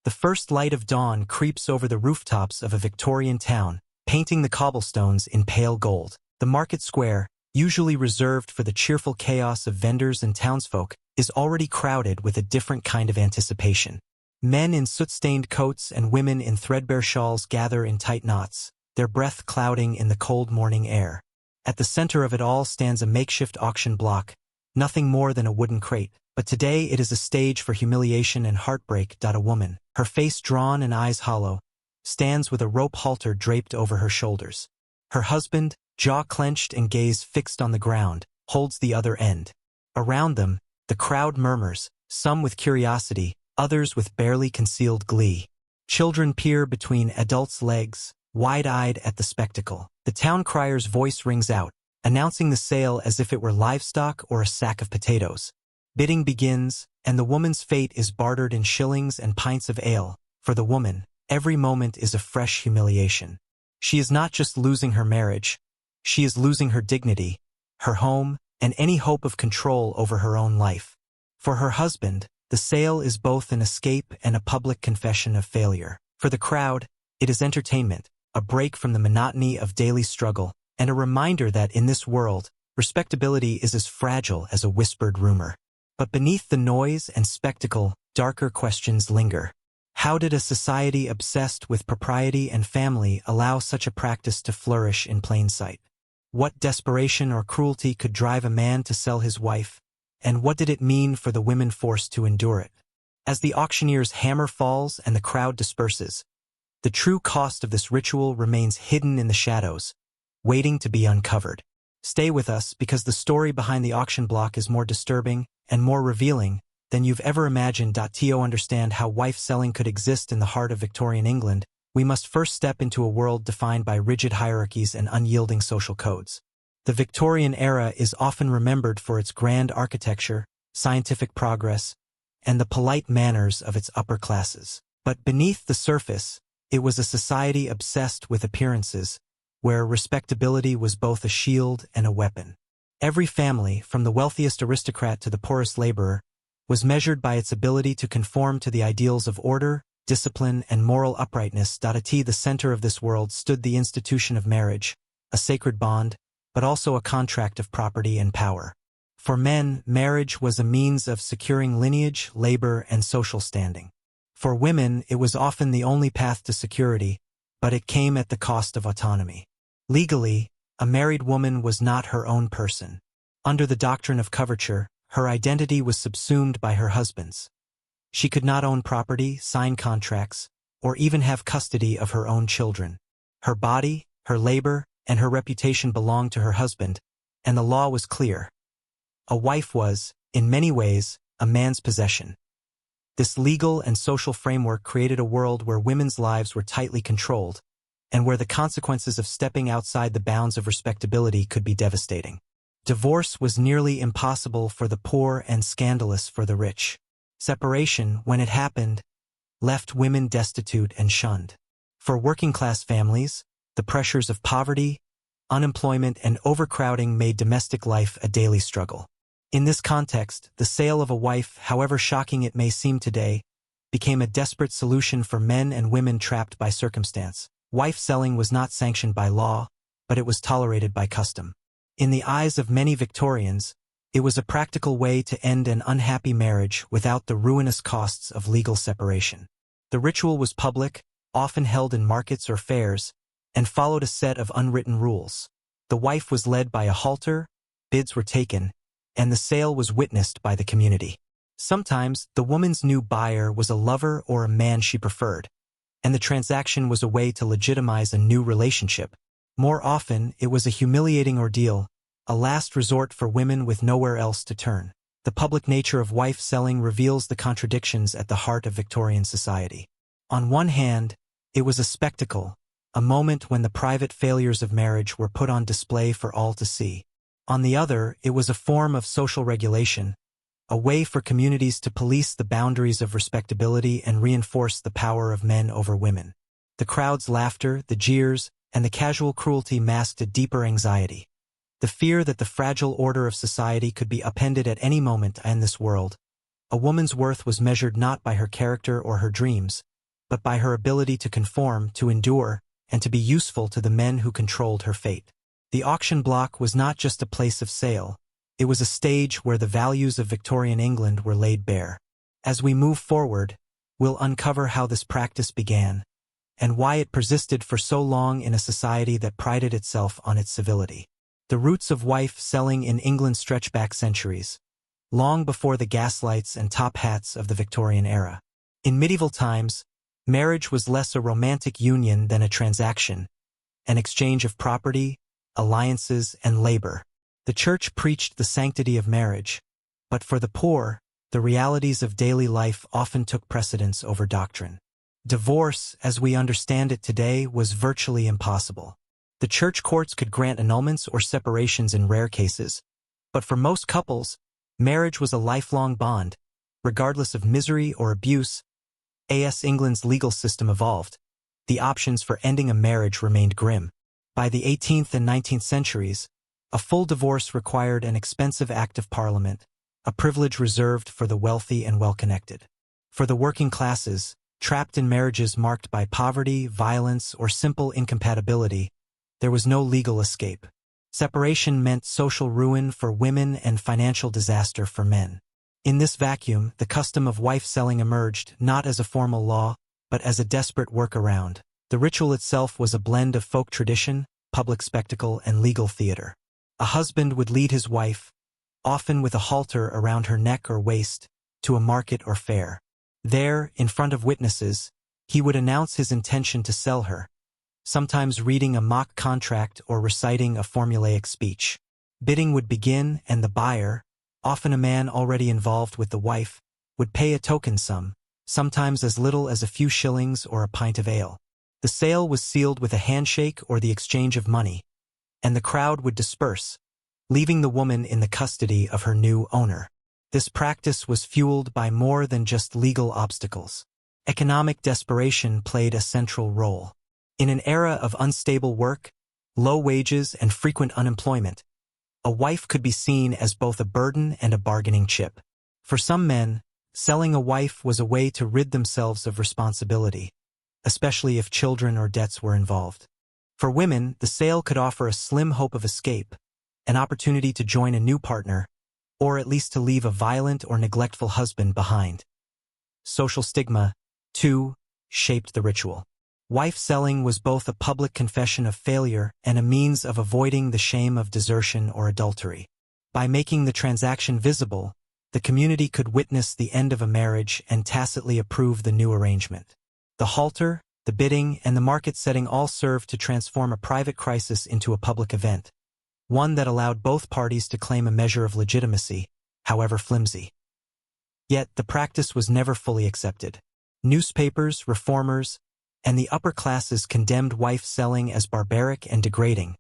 The first light of dawn creeps over the rooftops of a Victorian town, painting the cobblestones in pale gold. The market square, usually reserved for the cheerful chaos of vendors and townsfolk, is already crowded with a different kind of anticipation. Men in soot-stained coats and women in threadbare shawls gather in tight knots, their breath clouding in the cold morning air. At the center of it all stands a makeshift auction block, nothing more than a wooden crate, but today it is a stage for humiliation and heartbreak. A woman, her face drawn and eyes hollow, stands with a rope halter draped over her shoulders. Her husband, jaw clenched and gaze fixed on the ground, holds the other end. Around them, the crowd murmurs, some with curiosity, others with barely concealed glee. Children peer between adults' legs, wide-eyed at the spectacle. The town crier's voice rings out, announcing the sale as if it were livestock or a sack of potatoes. Bidding begins, and the woman's fate is bartered in shillings and pints of ale. For the woman, every moment is a fresh humiliation. She is not just losing her marriage, she is losing her dignity, her home, and any hope of control over her own life. For her husband, the sale is both an escape and a public confession of failure. For the crowd, it is entertainment, a break from the monotony of daily struggle, and a reminder that in this world, respectability is as fragile as a whispered rumor. But beneath the noise and spectacle, darker questions linger. How did a society obsessed with propriety and family allow such a practice to flourish in plain sight? What desperation or cruelty could drive a man to sell his wife, and what did it mean for the women forced to endure it? As the auctioneer's hammer falls and the crowd disperses, the true cost of this ritual remains hidden in the shadows, waiting to be uncovered. Stay with us because the story behind the auction block is more disturbing and more revealing than you've ever imagined. To understand how wife selling could exist in the heart of Victorian England, we must first step into a world defined by rigid hierarchies and unyielding social codes. The Victorian era is often remembered for its grand architecture, scientific progress, and the polite manners of its upper classes. But beneath the surface, it was a society obsessed with appearances, where respectability was both a shield and a weapon. Every family, from the wealthiest aristocrat to the poorest laborer, was measured by its ability to conform to the ideals of order, discipline, and moral uprightness. At the center of this world stood the institution of marriage, a sacred bond, but also a contract of property and power. For men, marriage was a means of securing lineage, labor, and social standing. For women, it was often the only path to security, but it came at the cost of autonomy. Legally, a married woman was not her own person. Under the doctrine of coverture, her identity was subsumed by her husband's. She could not own property, sign contracts, or even have custody of her own children. Her body, her labor, and her reputation belonged to her husband, and the law was clear. A wife was, in many ways, a man's possession. This legal and social framework created a world where women's lives were tightly controlled, and where the consequences of stepping outside the bounds of respectability could be devastating. Divorce was nearly impossible for the poor and scandalous for the rich. Separation, when it happened, left women destitute and shunned. For working-class families, the pressures of poverty, unemployment, and overcrowding made domestic life a daily struggle. In this context, the sale of a wife, however shocking it may seem today, became a desperate solution for men and women trapped by circumstance. Wife selling was not sanctioned by law, but it was tolerated by custom. In the eyes of many Victorians, it was a practical way to end an unhappy marriage without the ruinous costs of legal separation. The ritual was public, often held in markets or fairs, and followed a set of unwritten rules. The wife was led by a halter, bids were taken, and the sale was witnessed by the community. Sometimes, the woman's new buyer was a lover or a man she preferred, and the transaction was a way to legitimize a new relationship. More often, it was a humiliating ordeal, a last resort for women with nowhere else to turn. The public nature of wife selling reveals the contradictions at the heart of Victorian society. On one hand, it was a spectacle, a moment when the private failures of marriage were put on display for all to see. On the other, it was a form of social regulation, a way for communities to police the boundaries of respectability and reinforce the power of men over women. The crowd's laughter, the jeers, and the casual cruelty masked a deeper anxiety. The fear that the fragile order of society could be upended at any moment in this world. A woman's worth was measured not by her character or her dreams, but by her ability to conform, to endure, and to be useful to the men who controlled her fate. The auction block was not just a place of sale, it was a stage where the values of Victorian England were laid bare. As we move forward, we'll uncover how this practice began, and why it persisted for so long in a society that prided itself on its civility. The roots of wife selling in England stretch back centuries, long before the gaslights and top hats of the Victorian era. In medieval times, marriage was less a romantic union than a transaction, an exchange of property, alliances, and labor. The church preached the sanctity of marriage, but for the poor, the realities of daily life often took precedence over doctrine. Divorce, as we understand it today, was virtually impossible. The church courts could grant annulments or separations in rare cases, but for most couples, marriage was a lifelong bond. Regardless of misery or abuse, as England's legal system evolved, the options for ending a marriage remained grim. By the 18th and 19th centuries, a full divorce required an expensive act of parliament, a privilege reserved for the wealthy and well-connected. For the working classes, trapped in marriages marked by poverty, violence, or simple incompatibility, there was no legal escape. Separation meant social ruin for women and financial disaster for men. In this vacuum, the custom of wife selling emerged not as a formal law, but as a desperate workaround. The ritual itself was a blend of folk tradition, public spectacle, and legal theater. A husband would lead his wife, often with a halter around her neck or waist, to a market or fair. There, in front of witnesses, he would announce his intention to sell her, sometimes reading a mock contract or reciting a formulaic speech. Bidding would begin, and the buyer, often a man already involved with the wife, would pay a token sum, sometimes as little as a few shillings or a pint of ale. The sale was sealed with a handshake or the exchange of money, and the crowd would disperse, leaving the woman in the custody of her new owner. This practice was fueled by more than just legal obstacles. Economic desperation played a central role. In an era of unstable work, low wages, and frequent unemployment, a wife could be seen as both a burden and a bargaining chip. For some men, selling a wife was a way to rid themselves of responsibility, especially if children or debts were involved. For women, the sale could offer a slim hope of escape, an opportunity to join a new partner, or at least to leave a violent or neglectful husband behind. Social stigma, too, shaped the ritual. Wife selling was both a public confession of failure and a means of avoiding the shame of desertion or adultery. By making the transaction visible, the community could witness the end of a marriage and tacitly approve the new arrangement. The halter, the bidding, and the market setting all served to transform a private crisis into a public event, one that allowed both parties to claim a measure of legitimacy, however flimsy. Yet the practice was never fully accepted. Newspapers, reformers, and the upper classes condemned wife selling as barbaric and degrading,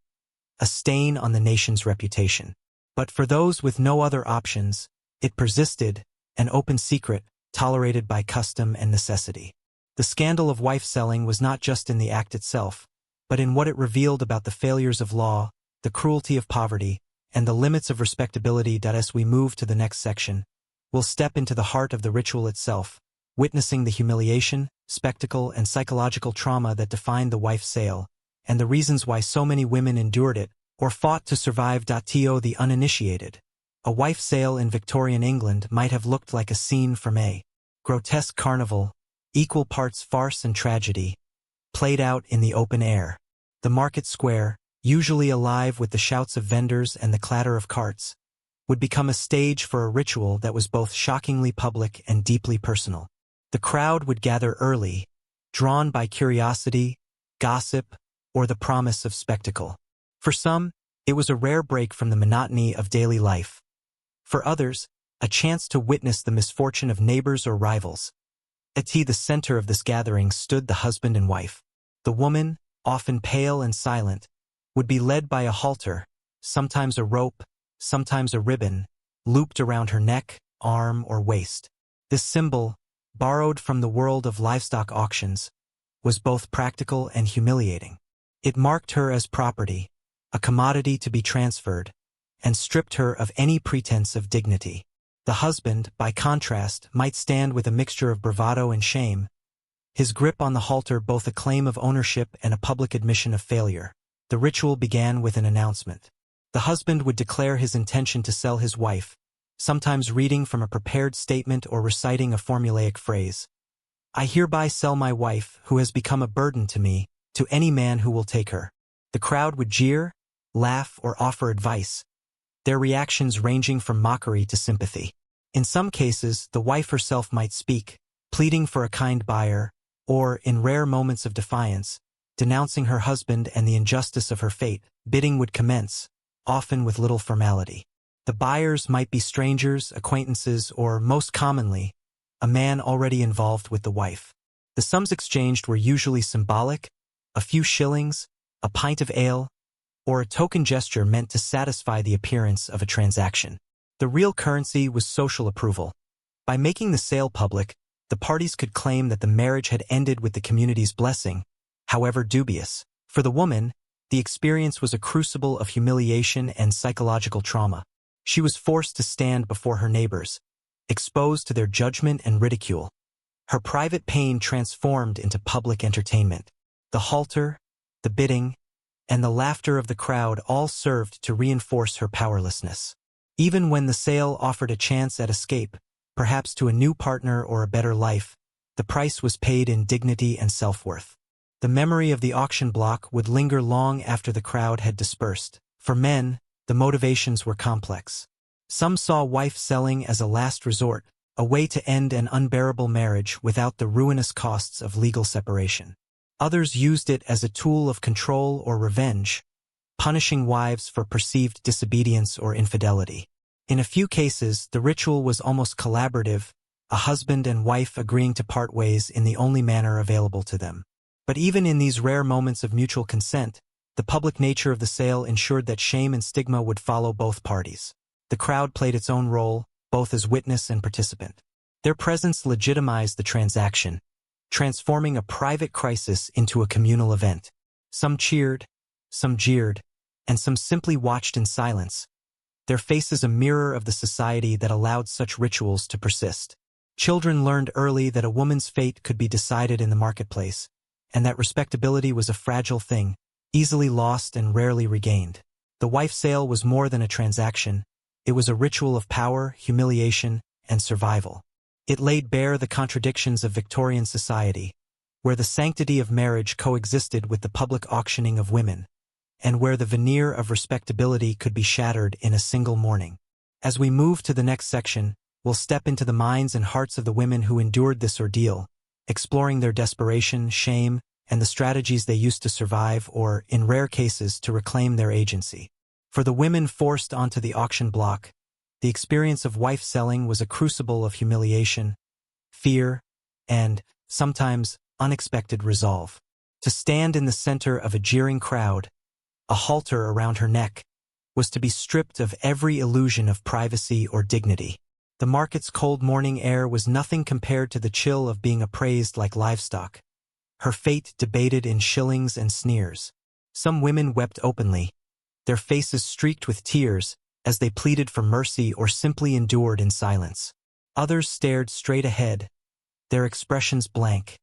a stain on the nation's reputation. But for those with no other options, it persisted, an open secret, tolerated by custom and necessity. The scandal of wife selling was not just in the act itself, but in what it revealed about the failures of law, the cruelty of poverty, and the limits of respectability. As we move to the next section, we'll step into the heart of the ritual itself, witnessing the humiliation, spectacle, and psychological trauma that defined the wife sale, and the reasons why so many women endured it, or fought to survive. To the uninitiated, a wife sale in Victorian England might have looked like a scene from a grotesque carnival, equal parts farce and tragedy, played out in the open air. The market square, usually alive with the shouts of vendors and the clatter of carts, would become a stage for a ritual that was both shockingly public and deeply personal. The crowd would gather early, drawn by curiosity, gossip, or the promise of spectacle. For some, it was a rare break from the monotony of daily life. For others, a chance to witness the misfortune of neighbors or rivals. At the center of this gathering stood the husband and wife. The woman, often pale and silent, would be led by a halter, sometimes a rope, sometimes a ribbon, looped around her neck, arm, or waist. This symbol, borrowed from the world of livestock auctions, was both practical and humiliating. It marked her as property, a commodity to be transferred, and stripped her of any pretense of dignity. The husband, by contrast, might stand with a mixture of bravado and shame, his grip on the halter both a claim of ownership and a public admission of failure. The ritual began with an announcement. The husband would declare his intention to sell his wife, sometimes reading from a prepared statement or reciting a formulaic phrase. "I hereby sell my wife, who has become a burden to me, to any man who will take her." The crowd would jeer, laugh, or offer advice, their reactions ranging from mockery to sympathy. In some cases, the wife herself might speak, pleading for a kind buyer, or, in rare moments of defiance, denouncing her husband and the injustice of her fate. Bidding would commence, often with little formality. The buyers might be strangers, acquaintances, or, most commonly, a man already involved with the wife. The sums exchanged were usually symbolic: a few shillings, a pint of ale, or a token gesture meant to satisfy the appearance of a transaction. The real currency was social approval. By making the sale public, the parties could claim that the marriage had ended with the community's blessing, however dubious. For the woman, the experience was a crucible of humiliation and psychological trauma. She was forced to stand before her neighbors, exposed to their judgment and ridicule. Her private pain transformed into public entertainment. The halter, the bidding, and the laughter of the crowd all served to reinforce her powerlessness. Even when the sale offered a chance at escape, perhaps to a new partner or a better life, the price was paid in dignity and self-worth. The memory of the auction block would linger long after the crowd had dispersed. For men, the motivations were complex. Some saw wife selling as a last resort, a way to end an unbearable marriage without the ruinous costs of legal separation. Others used it as a tool of control or revenge, punishing wives for perceived disobedience or infidelity. In a few cases, the ritual was almost collaborative, a husband and wife agreeing to part ways in the only manner available to them. But even in these rare moments of mutual consent, the public nature of the sale ensured that shame and stigma would follow both parties. The crowd played its own role, both as witness and participant. Their presence legitimized the transaction, transforming a private crisis into a communal event. Some cheered, some jeered, and some simply watched in silence, their faces a mirror of the society that allowed such rituals to persist. Children learned early that a woman's fate could be decided in the marketplace, and that respectability was a fragile thing, easily lost and rarely regained. The wife sale was more than a transaction. It was a ritual of power, humiliation, and survival. It laid bare the contradictions of Victorian society, where the sanctity of marriage coexisted with the public auctioning of women, and where the veneer of respectability could be shattered in a single morning. As we move to the next section, we'll step into the minds and hearts of the women who endured this ordeal, exploring their desperation, shame, and the strategies they used to survive or, in rare cases, to reclaim their agency. For the women forced onto the auction block, the experience of wife selling was a crucible of humiliation, fear, and, sometimes, unexpected resolve. To stand in the center of a jeering crowd, a halter around her neck, was to be stripped of every illusion of privacy or dignity. The market's cold morning air was nothing compared to the chill of being appraised like livestock. Her fate debated in shillings and sneers. Some women wept openly, their faces streaked with tears, as they pleaded for mercy or simply endured in silence. Others stared straight ahead, their expressions blank.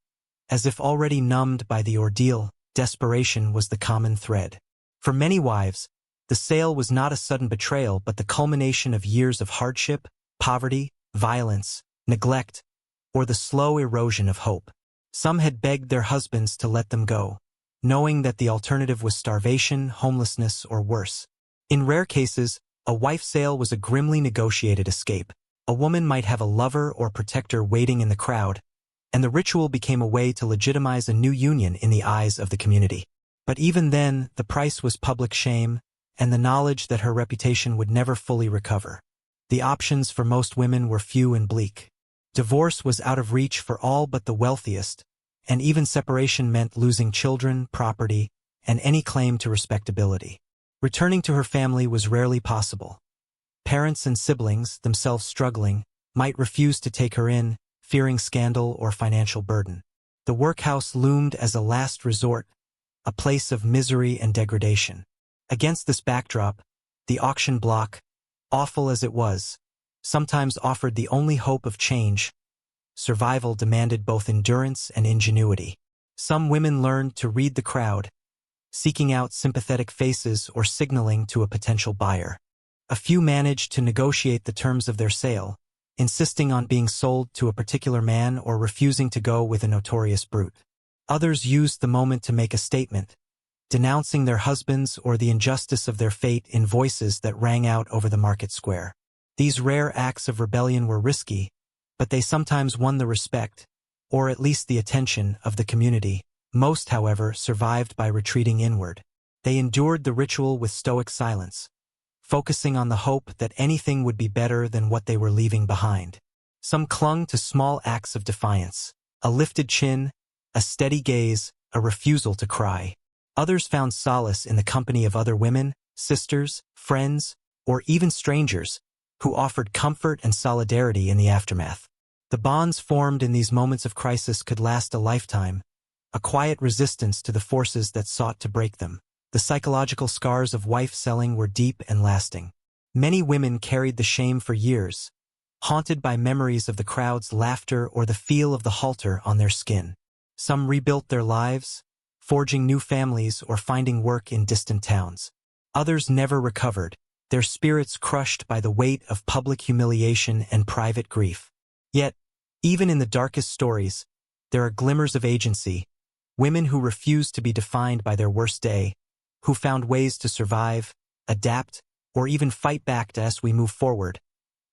As if already numbed by the ordeal, desperation was the common thread. For many wives, the sale was not a sudden betrayal but the culmination of years of hardship, poverty, violence, neglect, or the slow erosion of hope. Some had begged their husbands to let them go, knowing that the alternative was starvation, homelessness, or worse. In rare cases, a wife sale was a grimly negotiated escape. A woman might have a lover or protector waiting in the crowd, and the ritual became a way to legitimize a new union in the eyes of the community. But even then, the price was public shame and the knowledge that her reputation would never fully recover. The options for most women were few and bleak. Divorce was out of reach for all but the wealthiest, and even separation meant losing children, property, and any claim to respectability. Returning to her family was rarely possible. Parents and siblings, themselves struggling, might refuse to take her in, fearing scandal or financial burden. The workhouse loomed as a last resort, a place of misery and degradation. Against this backdrop, the auction block, awful as it was, sometimes offered the only hope of change, survival demanded both endurance and ingenuity. Some women learned to read the crowd, seeking out sympathetic faces or signaling to a potential buyer. A few managed to negotiate the terms of their sale, insisting on being sold to a particular man or refusing to go with a notorious brute. Others used the moment to make a statement, denouncing their husbands or the injustice of their fate in voices that rang out over the market square. These rare acts of rebellion were risky, but they sometimes won the respect, or at least the attention, of the community. Most, however, survived by retreating inward. They endured the ritual with stoic silence, focusing on the hope that anything would be better than what they were leaving behind. Some clung to small acts of defiance, a lifted chin, a steady gaze, a refusal to cry. Others found solace in the company of other women, sisters, friends, or even strangers, who offered comfort and solidarity in the aftermath. The bonds formed in these moments of crisis could last a lifetime, a quiet resistance to the forces that sought to break them. The psychological scars of wife-selling were deep and lasting. Many women carried the shame for years, haunted by memories of the crowd's laughter or the feel of the halter on their skin. Some rebuilt their lives, forging new families or finding work in distant towns. Others never recovered, their spirits crushed by the weight of public humiliation and private grief. Yet, even in the darkest stories, there are glimmers of agency, women who refused to be defined by their worst day, who found ways to survive, adapt, or even fight back. As we move forward,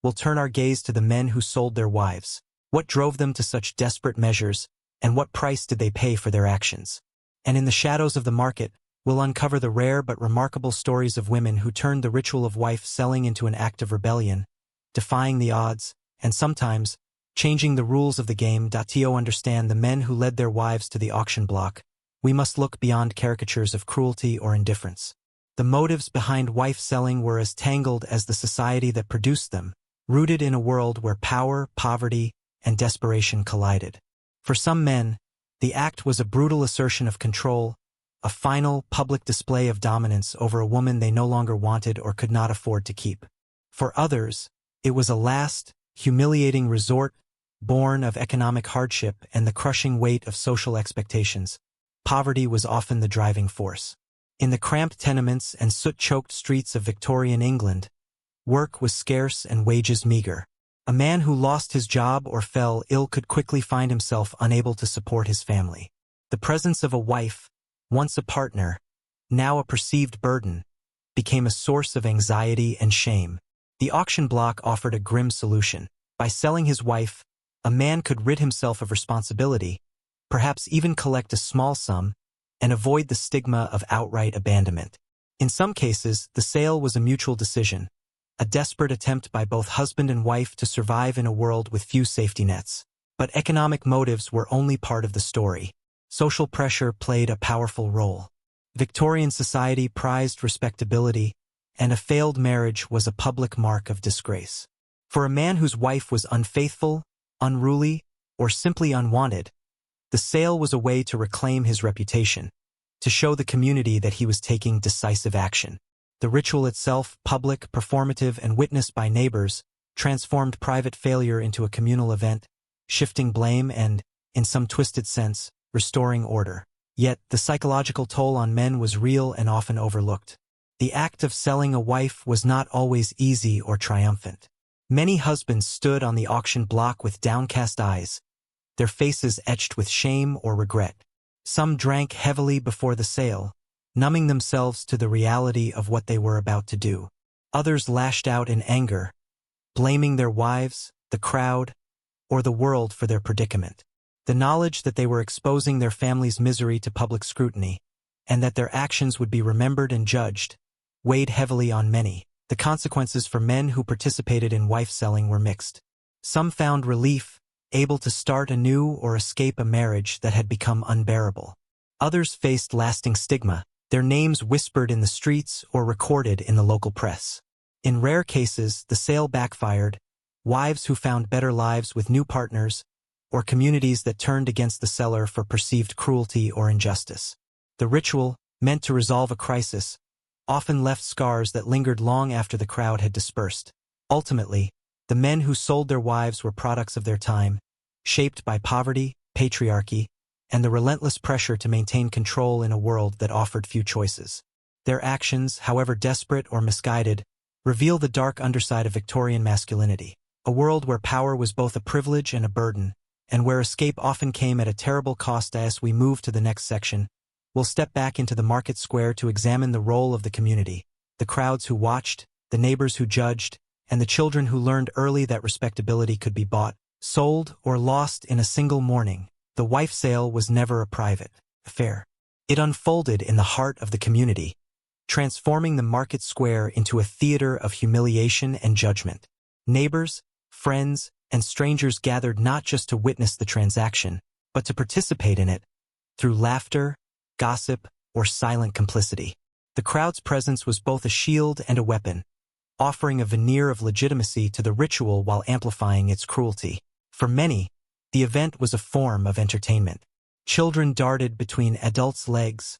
we'll turn our gaze to the men who sold their wives. What drove them to such desperate measures, and what price did they pay for their actions? And in the shadows of the market, we'll uncover the rare but remarkable stories of women who turned the ritual of wife-selling into an act of rebellion, defying the odds, and sometimes changing the rules of the game. To understand the men who led their wives to the auction block, we must look beyond caricatures of cruelty or indifference. The motives behind wife-selling were as tangled as the society that produced them, rooted in a world where power, poverty, and desperation collided. For some men, the act was a brutal assertion of control, a final, public display of dominance over a woman they no longer wanted or could not afford to keep. For others, it was a last, humiliating resort, born of economic hardship and the crushing weight of social expectations. Poverty was often the driving force. In the cramped tenements and soot-choked streets of Victorian England, work was scarce and wages meager. A man who lost his job or fell ill could quickly find himself unable to support his family. The presence of a wife, once a partner, now a perceived burden, became a source of anxiety and shame. The auction block offered a grim solution. By selling his wife, a man could rid himself of responsibility, perhaps even collect a small sum, and avoid the stigma of outright abandonment. In some cases, the sale was a mutual decision, a desperate attempt by both husband and wife to survive in a world with few safety nets. But economic motives were only part of the story. Social pressure played a powerful role. Victorian society prized respectability, and a failed marriage was a public mark of disgrace. For a man whose wife was unfaithful, unruly, or simply unwanted, the sale was a way to reclaim his reputation, to show the community that he was taking decisive action. The ritual itself, public, performative, and witnessed by neighbors, transformed private failure into a communal event, shifting blame and, in some twisted sense, restoring order. Yet, the psychological toll on men was real and often overlooked. The act of selling a wife was not always easy or triumphant. Many husbands stood on the auction block with downcast eyes, their faces etched with shame or regret. Some drank heavily before the sale, numbing themselves to the reality of what they were about to do. Others lashed out in anger, blaming their wives, the crowd, or the world for their predicament. The knowledge that they were exposing their family's misery to public scrutiny, and that their actions would be remembered and judged, weighed heavily on many. The consequences for men who participated in wife-selling were mixed. Some found relief, able to start anew or escape a marriage that had become unbearable. Others faced lasting stigma, their names whispered in the streets or recorded in the local press. In rare cases, the sale backfired, wives who found better lives with new partners, or communities that turned against the seller for perceived cruelty or injustice. The ritual, meant to resolve a crisis, often left scars that lingered long after the crowd had dispersed. Ultimately, the men who sold their wives were products of their time, shaped by poverty, patriarchy, and the relentless pressure to maintain control in a world that offered few choices. Their actions, however desperate or misguided, reveal the dark underside of Victorian masculinity, a world where power was both a privilege and a burden, and where escape often came at a terrible cost. As we move to the next section, we'll step back into the market square to examine the role of the community, the crowds who watched, the neighbors who judged, and the children who learned early that respectability could be bought, sold, or lost in a single morning. The wife sale was never a private affair. It unfolded in the heart of the community, transforming the market square into a theater of humiliation and judgment. Neighbors, friends, and strangers gathered not just to witness the transaction, but to participate in it, through laughter, gossip, or silent complicity. The crowd's presence was both a shield and a weapon, offering a veneer of legitimacy to the ritual while amplifying its cruelty. For many, the event was a form of entertainment. Children darted between adults' legs,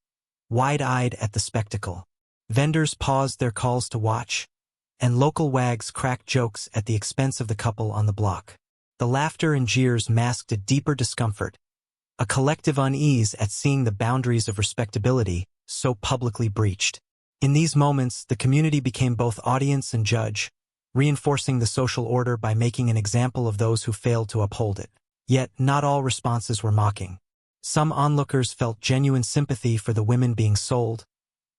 wide-eyed at the spectacle. Vendors paused their calls to watch, and local wags cracked jokes at the expense of the couple on the block. The laughter and jeers masked a deeper discomfort, a collective unease at seeing the boundaries of respectability so publicly breached. In these moments, the community became both audience and judge, reinforcing the social order by making an example of those who failed to uphold it. Yet, not all responses were mocking. Some onlookers felt genuine sympathy for the women being sold,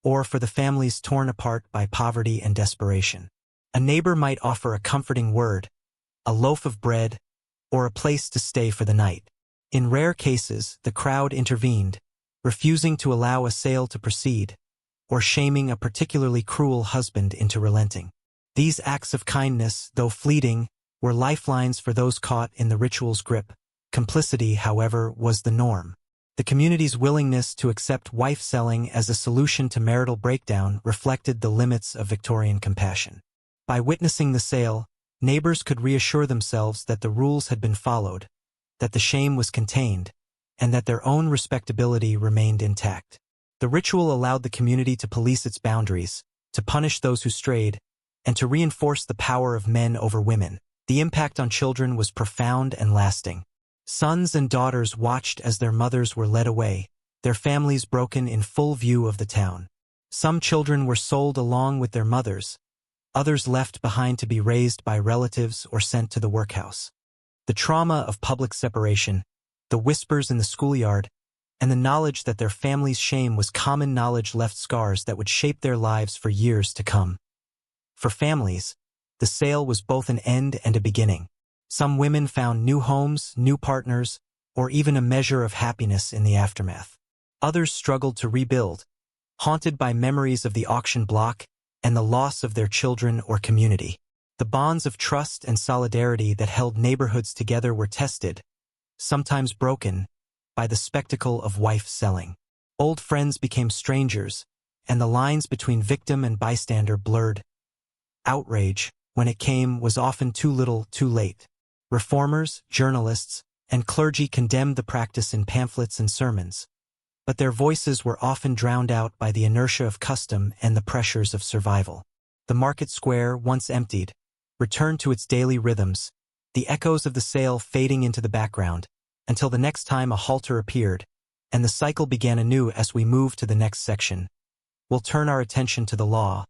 or for the families torn apart by poverty and desperation. A neighbor might offer a comforting word, a loaf of bread, or a place to stay for the night. In rare cases, the crowd intervened, refusing to allow a sale to proceed, or shaming a particularly cruel husband into relenting. These acts of kindness, though fleeting, were lifelines for those caught in the ritual's grip. Complicity, however, was the norm. The community's willingness to accept wife selling as a solution to marital breakdown reflected the limits of Victorian compassion. By witnessing the sale, neighbors could reassure themselves that the rules had been followed, that the shame was contained, and that their own respectability remained intact. The ritual allowed the community to police its boundaries, to punish those who strayed, and to reinforce the power of men over women. The impact on children was profound and lasting. Sons and daughters watched as their mothers were led away, their families broken in full view of the town. Some children were sold along with their mothers, others left behind to be raised by relatives or sent to the workhouse. The trauma of public separation, the whispers in the schoolyard, and the knowledge that their family's shame was common knowledge left scars that would shape their lives for years to come. For families, the sale was both an end and a beginning. Some women found new homes, new partners, or even a measure of happiness in the aftermath. Others struggled to rebuild, haunted by memories of the auction block and the loss of their children or community. The bonds of trust and solidarity that held neighborhoods together were tested, sometimes broken, by the spectacle of wife selling. Old friends became strangers, and the lines between victim and bystander blurred. Outrage, when it came, was often too little, too late. Reformers, journalists, and clergy condemned the practice in pamphlets and sermons, but their voices were often drowned out by the inertia of custom and the pressures of survival. The market square, once emptied, returned to its daily rhythms, the echoes of the sale fading into the background, until the next time a halter appeared, and the cycle began anew. As we move to the next section, we'll turn our attention to the law,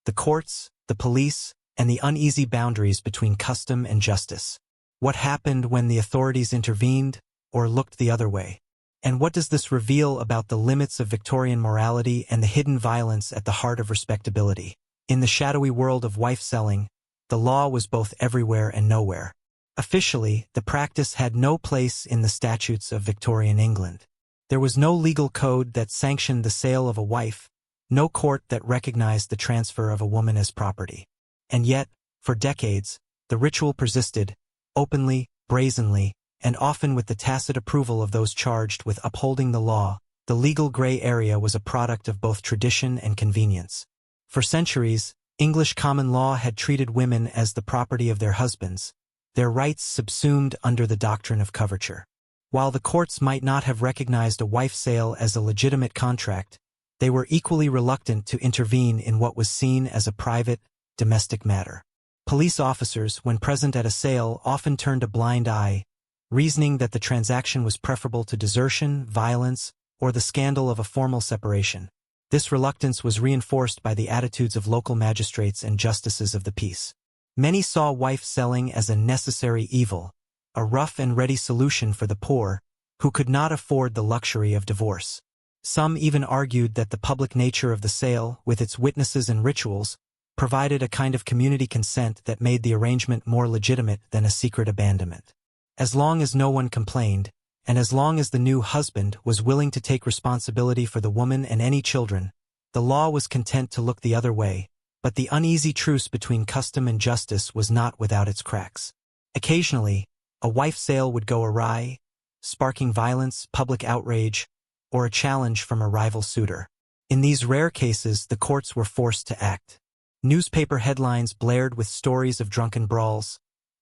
the courts, the police, and the uneasy boundaries between custom and justice. What happened when the authorities intervened or looked the other way? And what does this reveal about the limits of Victorian morality and the hidden violence at the heart of respectability? In the shadowy world of wife selling, the law was both everywhere and nowhere. Officially, the practice had no place in the statutes of Victorian England. There was no legal code that sanctioned the sale of a wife, no court that recognized the transfer of a woman as property. And yet, for decades, the ritual persisted, openly, brazenly, and often with the tacit approval of those charged with upholding the law. The legal gray area was a product of both tradition and convenience. For centuries, English common law had treated women as the property of their husbands, their rights subsumed under the doctrine of coverture. While the courts might not have recognized a wife sale as a legitimate contract, they were equally reluctant to intervene in what was seen as a private, domestic matter. Police officers, when present at a sale, often turned a blind eye, reasoning that the transaction was preferable to desertion, violence, or the scandal of a formal separation. This reluctance was reinforced by the attitudes of local magistrates and justices of the peace. Many saw wife selling as a necessary evil, a rough and ready solution for the poor, who could not afford the luxury of divorce. Some even argued that the public nature of the sale, with its witnesses and rituals, provided a kind of community consent that made the arrangement more legitimate than a secret abandonment. As long as no one complained, and as long as the new husband was willing to take responsibility for the woman and any children, the law was content to look the other way, but the uneasy truce between custom and justice was not without its cracks. Occasionally, a wife sale would go awry, sparking violence, public outrage, or a challenge from a rival suitor. In these rare cases, the courts were forced to act. Newspaper headlines blared with stories of drunken brawls,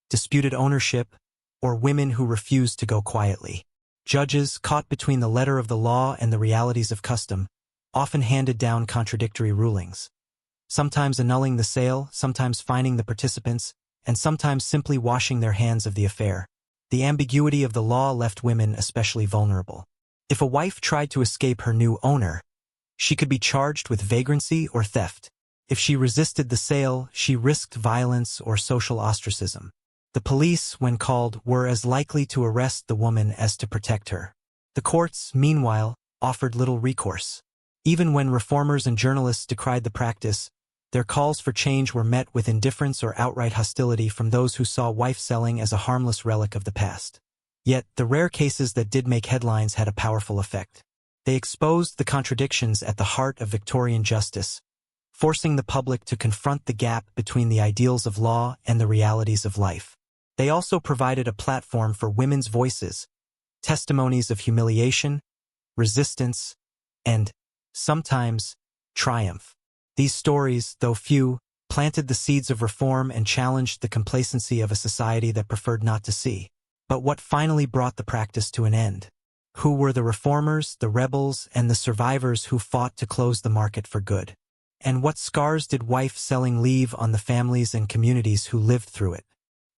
disputed ownership, or women who refused to go quietly. Judges, caught between the letter of the law and the realities of custom, often handed down contradictory rulings, sometimes annulling the sale, sometimes fining the participants, and sometimes simply washing their hands of the affair. The ambiguity of the law left women especially vulnerable. If a wife tried to escape her new owner, she could be charged with vagrancy or theft. If she resisted the sale, she risked violence or social ostracism. The police, when called, were as likely to arrest the woman as to protect her. The courts, meanwhile, offered little recourse. Even when reformers and journalists decried the practice, their calls for change were met with indifference or outright hostility from those who saw wife selling as a harmless relic of the past. Yet, the rare cases that did make headlines had a powerful effect. They exposed the contradictions at the heart of Victorian justice, forcing the public to confront the gap between the ideals of law and the realities of life. They also provided a platform for women's voices, testimonies of humiliation, resistance, and, sometimes, triumph. These stories, though few, planted the seeds of reform and challenged the complacency of a society that preferred not to see. But what finally brought the practice to an end? Who were the reformers, the rebels, and the survivors who fought to close the market for good? And what scars did wife selling leave on the families and communities who lived through it?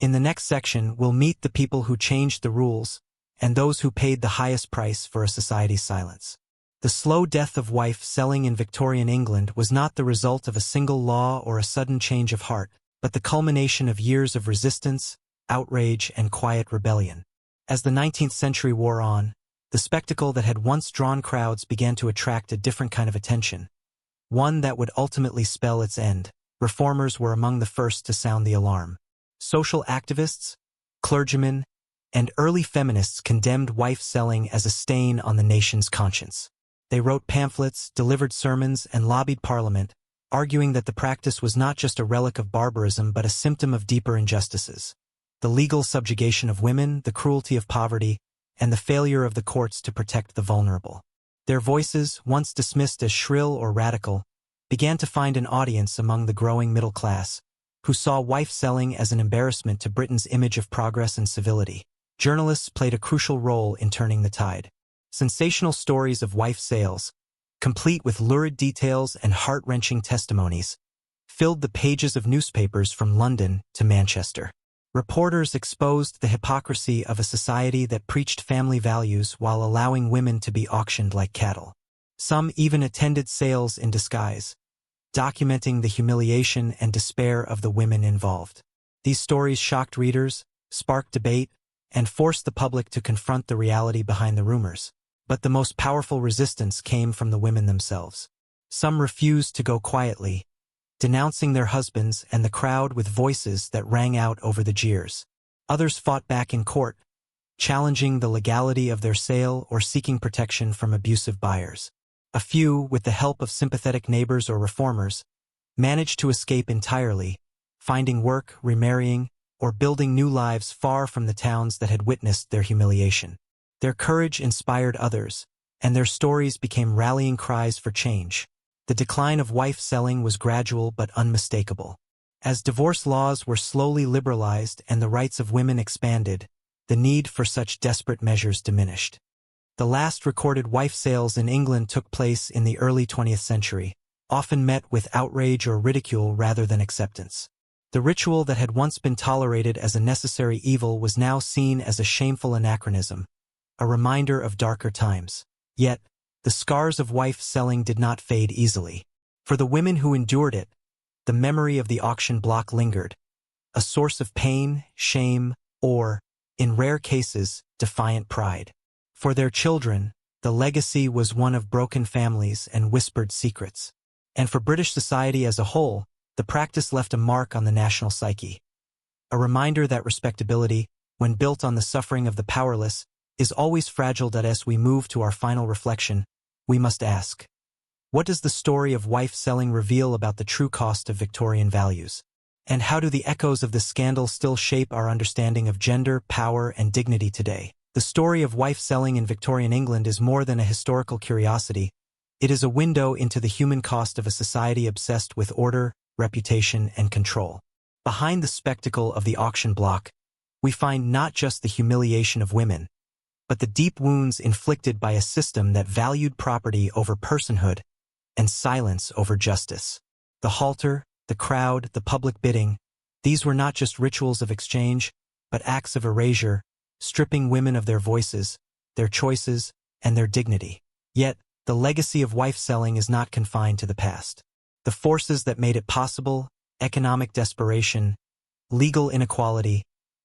In the next section, we'll meet the people who changed the rules and those who paid the highest price for a society's silence. The slow death of wife selling in Victorian England was not the result of a single law or a sudden change of heart, but the culmination of years of resistance, outrage, and quiet rebellion. As the 19th century wore on, the spectacle that had once drawn crowds began to attract a different kind of attention, one that would ultimately spell its end. Reformers were among the first to sound the alarm. Social activists, clergymen, and early feminists condemned wife selling as a stain on the nation's conscience. They wrote pamphlets, delivered sermons, and lobbied Parliament, arguing that the practice was not just a relic of barbarism but a symptom of deeper injustices: the legal subjugation of women, the cruelty of poverty, and the failure of the courts to protect the vulnerable. Their voices, once dismissed as shrill or radical, began to find an audience among the growing middle class, who saw wife selling as an embarrassment to Britain's image of progress and civility. Journalists played a crucial role in turning the tide. Sensational stories of wife sales, complete with lurid details and heart-wrenching testimonies, filled the pages of newspapers from London to Manchester. Reporters exposed the hypocrisy of a society that preached family values while allowing women to be auctioned like cattle. Some even attended sales in disguise, documenting the humiliation and despair of the women involved. These stories shocked readers, sparked debate, and forced the public to confront the reality behind the rumors. But the most powerful resistance came from the women themselves. Some refused to go quietly, denouncing their husbands and the crowd with voices that rang out over the jeers. Others fought back in court, challenging the legality of their sale or seeking protection from abusive buyers. A few, with the help of sympathetic neighbors or reformers, managed to escape entirely, finding work, remarrying, or building new lives far from the towns that had witnessed their humiliation. Their courage inspired others, and their stories became rallying cries for change. The decline of wife selling was gradual but unmistakable. As divorce laws were slowly liberalized and the rights of women expanded, the need for such desperate measures diminished. The last recorded wife sales in England took place in the early 20th century, often met with outrage or ridicule rather than acceptance. The ritual that had once been tolerated as a necessary evil was now seen as a shameful anachronism, a reminder of darker times. Yet, the scars of wife-selling did not fade easily. For the women who endured it, the memory of the auction block lingered, a source of pain, shame, or, in rare cases, defiant pride. For their children, the legacy was one of broken families and whispered secrets. And for British society as a whole, the practice left a mark on the national psyche. A reminder that respectability, when built on the suffering of the powerless, is always fragile. As we move to our final reflection, we must ask, what does the story of wife-selling reveal about the true cost of Victorian values? And how do the echoes of this scandal still shape our understanding of gender, power, and dignity today? The story of wife-selling in Victorian England is more than a historical curiosity. It is a window into the human cost of a society obsessed with order, reputation, and control. Behind the spectacle of the auction block, we find not just the humiliation of women, but the deep wounds inflicted by a system that valued property over personhood and silence over justice. The halter, the crowd, the public bidding, these were not just rituals of exchange, but acts of erasure, stripping women of their voices, their choices, and their dignity. Yet, the legacy of wife-selling is not confined to the past. The forces that made it possible, economic desperation, legal inequality,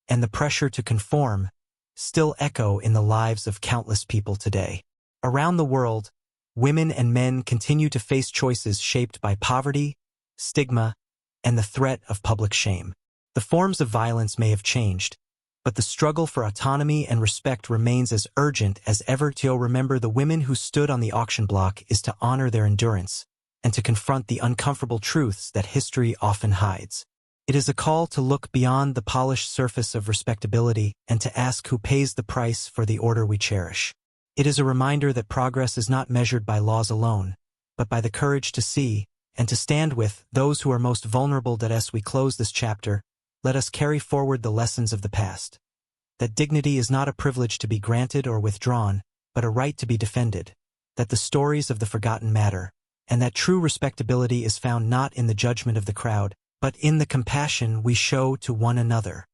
and the pressure to conform, still echo in the lives of countless people today. Around the world, women and men continue to face choices shaped by poverty, stigma, and the threat of public shame. The forms of violence may have changed, but the struggle for autonomy and respect remains as urgent as ever. To remember the women who stood on the auction block is to honor their endurance and to confront the uncomfortable truths that history often hides. It is a call to look beyond the polished surface of respectability and to ask who pays the price for the order we cherish. It is a reminder that progress is not measured by laws alone, but by the courage to see and to stand with those who are most vulnerable. As we close this chapter, let us carry forward the lessons of the past. That dignity is not a privilege to be granted or withdrawn, but a right to be defended. That the stories of the forgotten matter, and that true respectability is found not in the judgment of the crowd, but in the compassion we show to one another.